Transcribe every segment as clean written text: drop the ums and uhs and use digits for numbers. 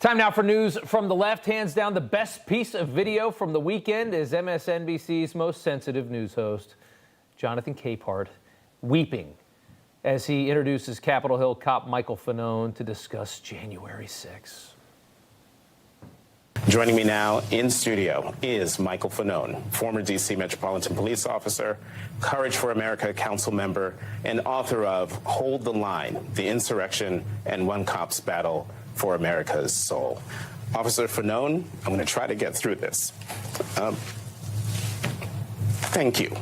Time now for news from the left. Hands down, the best piece of video from the weekend is MSNBC's most sensitive news host, Jonathan Capehart, weeping as he introduces Capitol Hill cop Michael Fanone to discuss January 6th. Joining me now in studio is Michael Fanone, former D.C. Metropolitan Police officer, Courage for America council member, and author of Hold the Line, The Insurrection and One Cop's Battle for America's Soul. Officer Fanone, I'm going to try to get through this. Thank you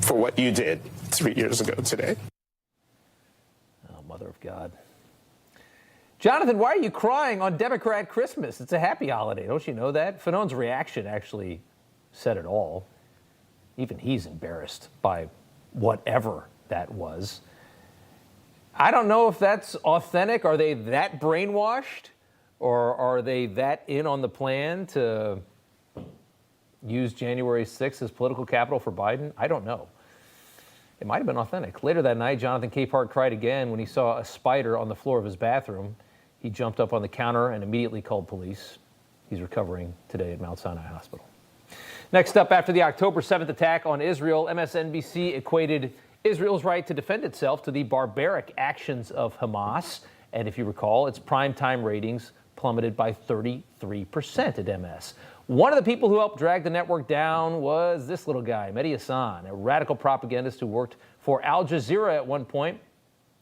for what you did 3 years ago today. Oh, Mother of God. Jonathan, why are you crying on Democrat Christmas? It's a happy holiday. Don't you know that? Fanone's reaction actually said it all. Even he's embarrassed by whatever that was. I don't know if that's authentic. Are they that brainwashed? Or are they that in on the plan to use January 6th as political capital for Biden? I don't know. It might have been authentic. Later that night, Jonathan Capehart cried again when he saw a spider on the floor of his bathroom. He jumped up on the counter and immediately called police. He's recovering today at Mount Sinai Hospital. Next up, after the October 7th attack on Israel, MSNBC equated Israel's right to defend itself to the barbaric actions of Hamas. And if you recall, its primetime ratings plummeted by 33% at MS. One of the people who helped drag the network down was this little guy, Mehdi Hasan, a radical propagandist who worked for Al Jazeera at one point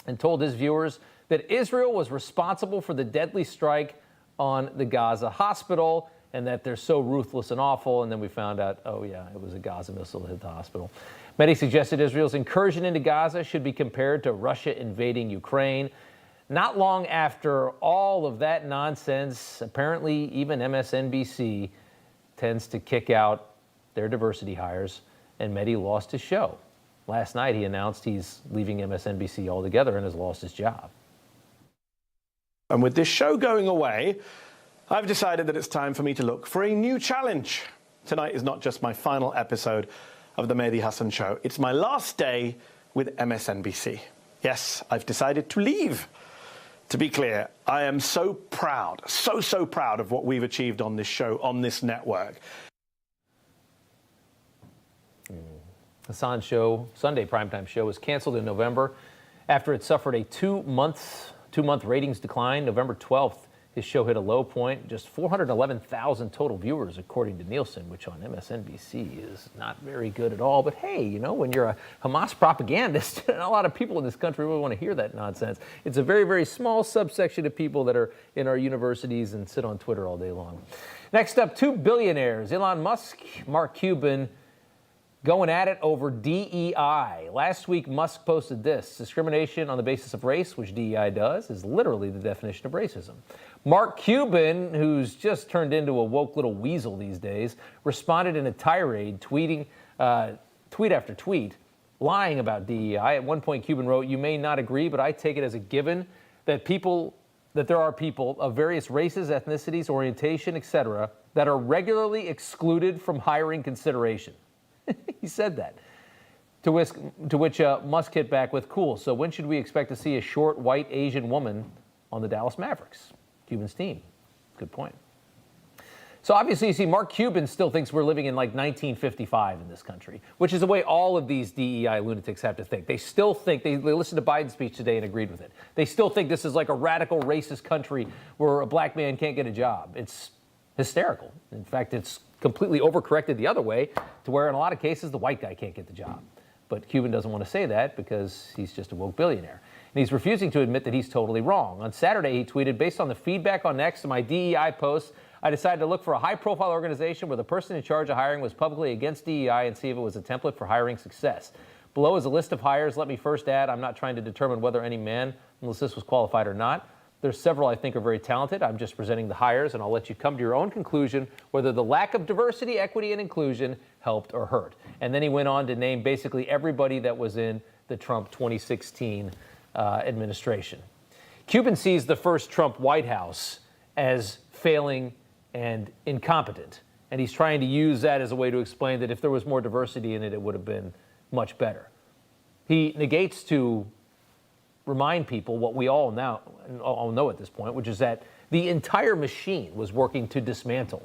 and told his viewers that Israel was responsible for the deadly strike on the Gaza hospital and that they're so ruthless and awful. And then we found out, oh yeah, it was a Gaza missile that hit the hospital. Mehdi suggested Israel's incursion into Gaza should be compared to Russia invading Ukraine. Not long after all of that nonsense, apparently even MSNBC tends to kick out their diversity hires, and Mehdi lost his show. Last night he announced he's leaving MSNBC altogether and has lost his job. And with this show going away, I've decided that it's time for me to look for a new challenge. Tonight is not just my final episode of the Mehdi Hasan Show. It's my last day with MSNBC. Yes, I've decided to leave. To be clear, I am so proud, so proud of what we've achieved on this show, on this network. Hasan's show, Sunday primetime show, was canceled in November after it suffered a two-month ratings decline. November 12th, his show hit a low point, just 411,000 total viewers, according to Nielsen, which on MSNBC is not very good at all. But hey, you know, when you're a Hamas propagandist, a lot of people in this country really want to hear that nonsense. It's a very, very small subsection of people that are in our universities and sit on Twitter all day long. Next up, two billionaires, Elon Musk, Mark Cuban, going at it over DEI. Last week, Musk posted this: discrimination on the basis of race, which DEI does, is literally the definition of racism. Mark Cuban, who's just turned into a woke little weasel these days, responded in a tirade, tweet after tweet, lying about DEI. At one point, Cuban wrote, "You may not agree, but I take it as a given that there are people of various races, ethnicities, orientation, etc., that are regularly excluded from hiring consideration." He said that. To which Musk hit back with, "Cool, so when should we expect to see a short, white, Asian woman on the Dallas Mavericks, Cuban's team?" Good point. So obviously, you see, Mark Cuban still thinks we're living in like 1955 in this country, which is the way all of these DEI lunatics have to think. They still think, they listened to Biden's speech today and agreed with it. They still think this is like a radical racist country where a black man can't get a job. It's hysterical. In fact, it's completely overcorrected the other way to where in a lot of cases the white guy can't get the job. But Cuban doesn't want to say that because he's just a woke billionaire. And he's refusing to admit that he's totally wrong. On Saturday, he tweeted, "Based on the feedback on X to my DEI posts, I decided to look for a high-profile organization where the person in charge of hiring was publicly against DEI and see if it was a template for hiring success. Below is a list of hires. Let me first add, I'm not trying to determine whether any man on this list was qualified or not. There's several I think are very talented. I'm just presenting the hires, and I'll let you come to your own conclusion whether the lack of diversity, equity, and inclusion helped or hurt." And then he went on to name basically everybody that was in the Trump 2016 administration. Cuban sees the first Trump White House as failing and incompetent, and he's trying to use that as a way to explain that if there was more diversity in it, it would have been much better. He negates to remind people what we all know at this point, which is that The entire machine was working to dismantle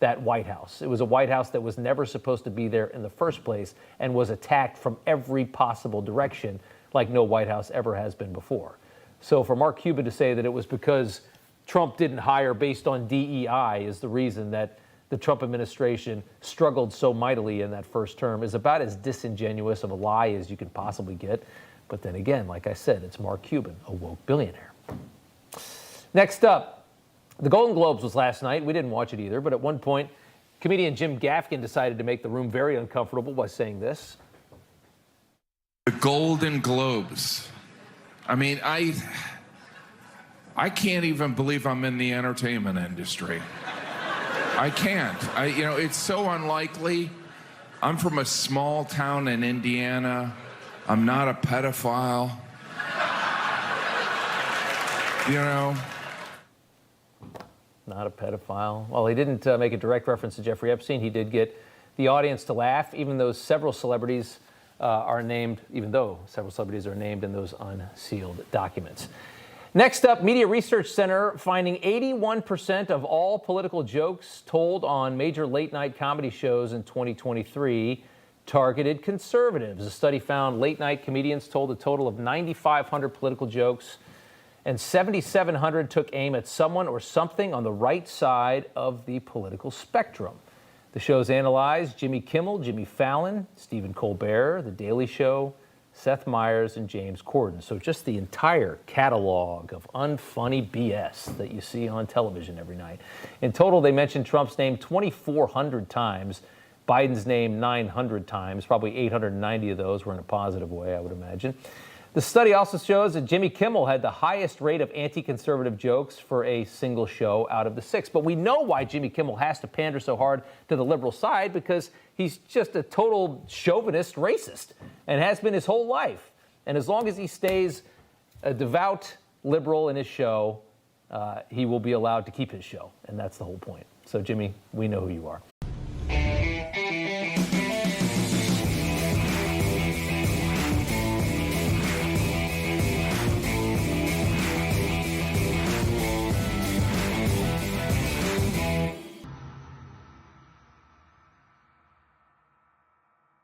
that White House. It was a White House that was never supposed to be there in the first place and was attacked from every possible direction like no White House ever has been before. So for Mark Cuban to say that it was because Trump didn't hire based on DEI is the reason that the Trump administration struggled so mightily in that first term is about as disingenuous of a lie as you can possibly get. But then again, like I said, it's Mark Cuban, a woke billionaire. Next up, the Golden Globes was last night. We didn't watch it either, but at one point, comedian Jim Gaffigan decided to make the room very uncomfortable by saying this. The Golden Globes. I mean, I can't even believe I'm in the entertainment industry. I can't. It's so unlikely. I'm from a small town in Indiana. I'm not a pedophile. Not a pedophile. Well, he didn't make a direct reference to Jeffrey Epstein. He did get the audience to laugh, even though several celebrities are named in those unsealed documents. Next up, Media Research Center finding 81% of all political jokes told on major late-night comedy shows in 2023 targeted conservatives. A study found late-night comedians told a total of 9,500 political jokes, and 7,700 took aim at someone or something on the right side of the political spectrum. The shows analyzed Jimmy Kimmel, Jimmy Fallon, Stephen Colbert, The Daily Show, Seth Meyers, and James Corden. So just the entire catalog of unfunny BS that you see on television every night. In total, they mentioned Trump's name 2,400 times, Biden's name 900 times. Probably 890 of those were in a positive way, I would imagine. The study also shows that Jimmy Kimmel had the highest rate of anti-conservative jokes for a single show out of the 6. But we know why Jimmy Kimmel has to pander so hard to the liberal side, because he's just a total chauvinist racist and has been his whole life. And as long as he stays a devout liberal in his show, he will be allowed to keep his show. And that's the whole point. So, Jimmy, we know who you are.